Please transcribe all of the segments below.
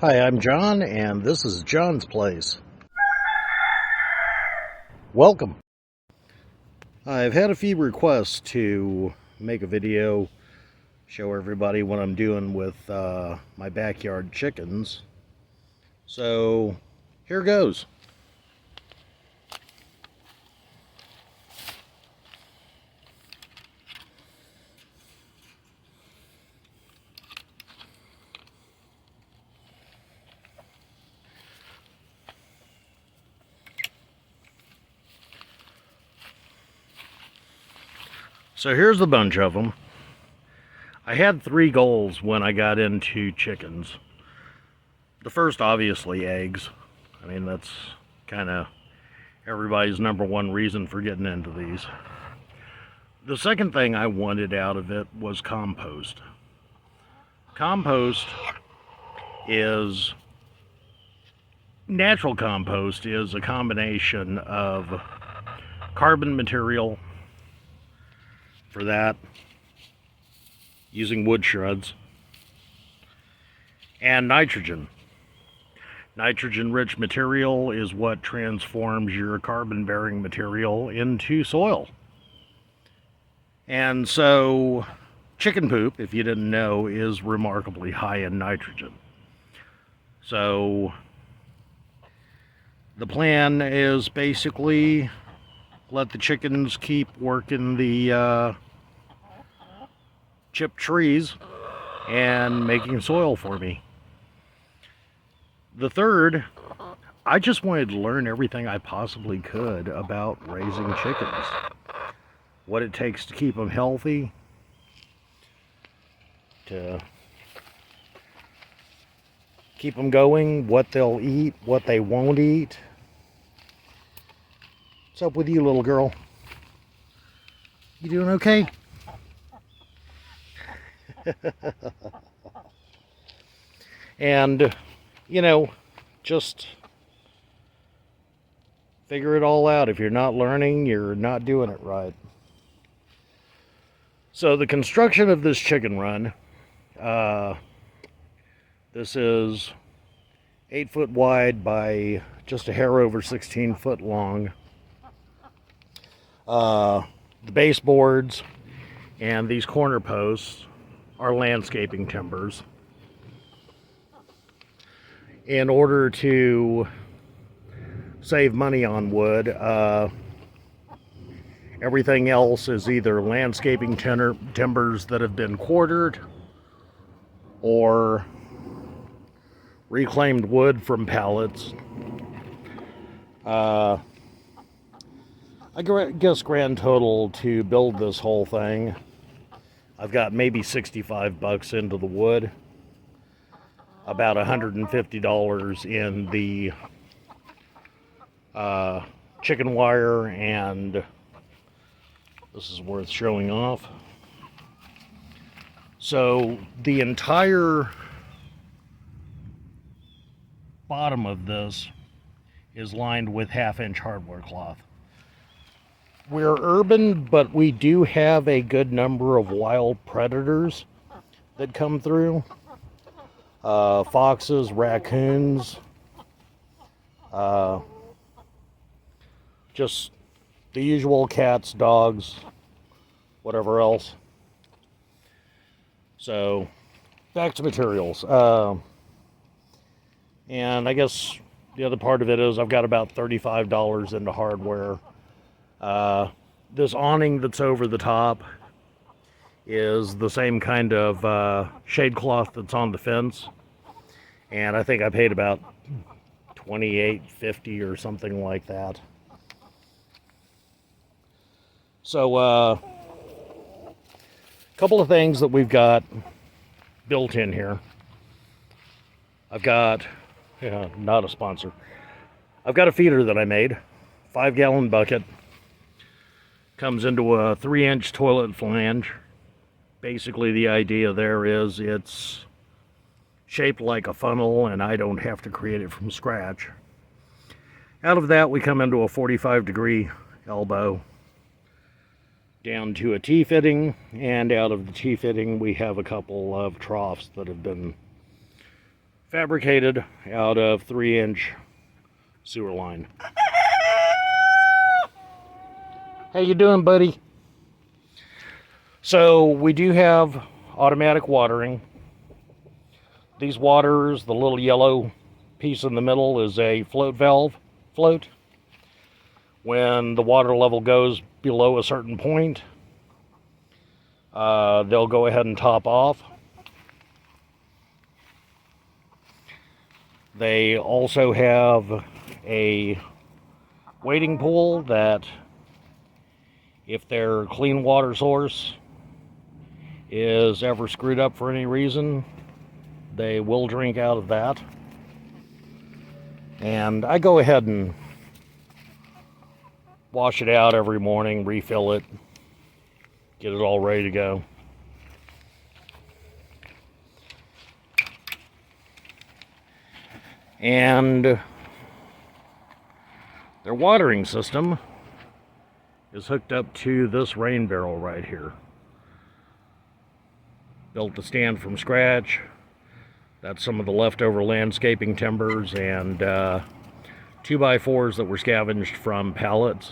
Hi, I'm John, and this is John's Place. Welcome. I've had a few requests to make a video, show everybody what I'm doing with my backyard chickens. So, here goes. So here's the bunch of them. I had 3 goals when I got into chickens. The first, obviously, eggs. I mean, that's kind of everybody's number one reason for getting into these. The second thing I wanted out of it was compost. Natural compost is a combination of carbon material, for that, using wood shreds, and nitrogen. Nitrogen-rich material is what transforms your carbon-bearing material into soil. And so, chicken poop, if you didn't know, is remarkably high in nitrogen. So, the plan is basically let the chickens keep working the chipped trees and making soil for me. The third, I just wanted to learn everything I possibly could about raising chickens. What it takes to keep them healthy, to keep them going, what they'll eat, what they won't eat. What's up with you, little girl? You doing okay? And, just figure it all out. If you're not learning, you're not doing it right. So the construction of this chicken run, this is 8 foot wide by just a hair over 16 foot long. The baseboards and these corner posts are landscaping timbers. In order to save money on wood, everything else is either landscaping timbers that have been quartered or reclaimed wood from pallets. I guess grand total to build this whole thing, I've got maybe $65 into the wood, about $150 in the chicken wire, and this is worth showing off. So the entire bottom of this is lined with 1/2-inch hardware cloth. We're urban, but we do have a good number of wild predators that come through. Foxes, raccoons, just the usual cats, dogs, whatever else. So, back to materials. And I guess the other part of it is I've got about $35 into hardware. This awning that's over the top is the same kind of shade cloth that's on the fence, and I think I paid about $28.50 or something like that. So a couple of things that we've got built in here. I've got, not a sponsor, I've got a feeder that I made, 5-gallon bucket. Comes into a 3-inch toilet flange. Basically the idea there is it's shaped like a funnel and I don't have to create it from scratch. Out of that we come into a 45-degree elbow down to a T-fitting, and out of the T-fitting we have a couple of troughs that have been fabricated out of 3-inch sewer line. How you doing, buddy? So we do have automatic watering. These waters, the little yellow piece in the middle is a float valve float. When the water level goes below a certain point, they'll go ahead and top off. They also have a wading pool that, if their clean water source is ever screwed up for any reason, they will drink out of that. And I go ahead and wash it out every morning, refill it, get it all ready to go. And their watering system is hooked up to this rain barrel right here. Built to stand from scratch. That's some of the leftover landscaping timbers and 2x4s that were scavenged from pallets.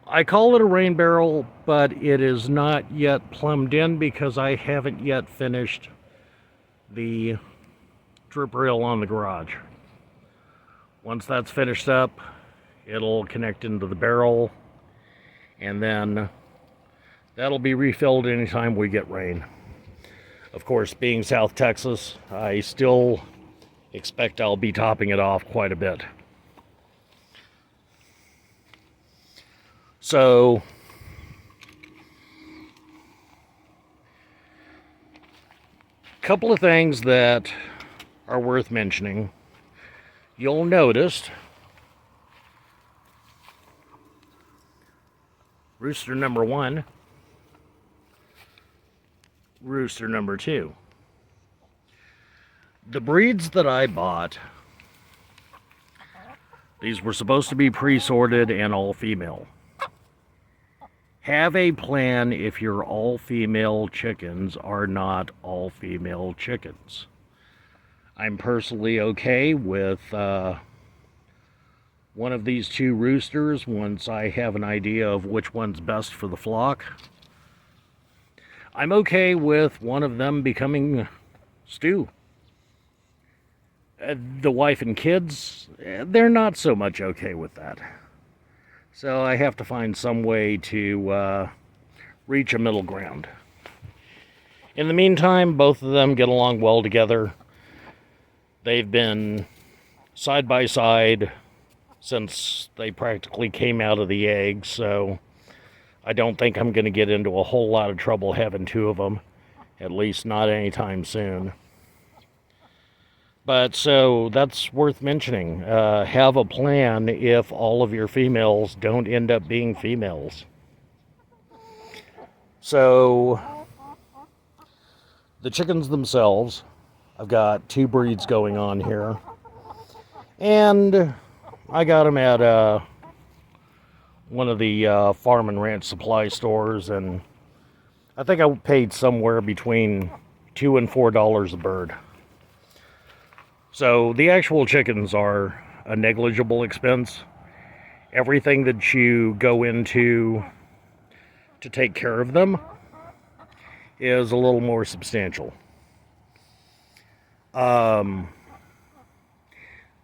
I call it a rain barrel, but it is not yet plumbed in because I haven't yet finished the drip rail on the garage. Once that's finished up, it'll connect into the barrel, and then that'll be refilled anytime we get rain. Of course, being South Texas, I still expect I'll be topping it off quite a bit. So, a couple of things that are worth mentioning. You'll notice rooster number 1, rooster number 2. The breeds that I bought, these were supposed to be pre-sorted and all female. Have a plan if your all-female chickens are not all-female chickens. I'm personally okay with one of these 2 roosters once I have an idea of which one's best for the flock. I'm okay with one of them becoming stew. The wife and kids, they're not so much okay with that. So I have to find some way to reach a middle ground. In the meantime, both of them get along well together. They've been side by side since they practically came out of the egg, so I don't think I'm going to get into a whole lot of trouble having 2 of them, at least not anytime soon. But so that's worth mentioning. Have a plan if all of your females don't end up being females. So the chickens themselves, I've got 2 breeds going on here. And I got them at one of the farm and ranch supply stores, and I think I paid somewhere between $2 and $4 a bird. So the actual chickens are a negligible expense. Everything that you go into to take care of them is a little more substantial.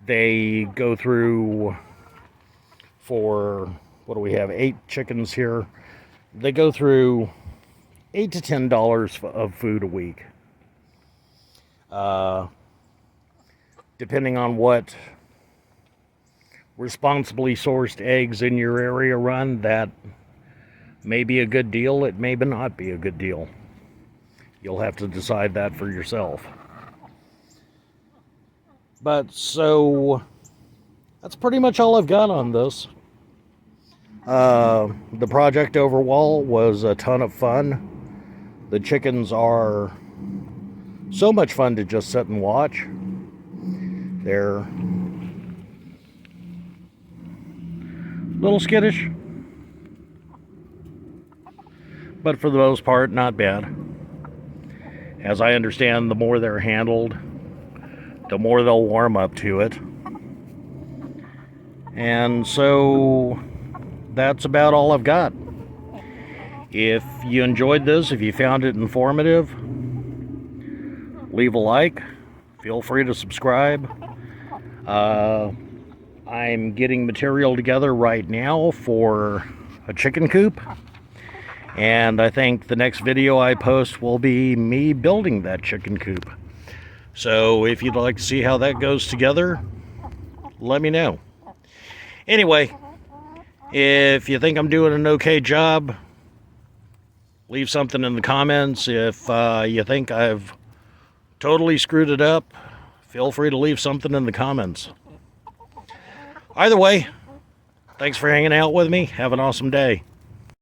They go through, for, what do we have, 8 chickens here. They go through $8 to $10 of food a week. Depending on what responsibly sourced eggs in your area run, that may be a good deal. It may not be a good deal. You'll have to decide that for yourself. But so that's pretty much all I've got on this. The project overall was a ton of fun. The chickens are so much fun to just sit and watch. They're a little skittish, but for the most part, not bad. As I understand, the more they're handled, the more they'll warm up to it. And so that's about all I've got. If you enjoyed this, if you found it informative, leave a like. Feel free to subscribe. I'm getting material together right now for a chicken coop. And I think the next video I post will be me building that chicken coop. So if you'd like to see how that goes together, let me know. Anyway, if you think I'm doing an okay job, leave something in the comments. If you think I've totally screwed it up, feel free to leave something in the comments. Either way, thanks for hanging out with me. Have an awesome day.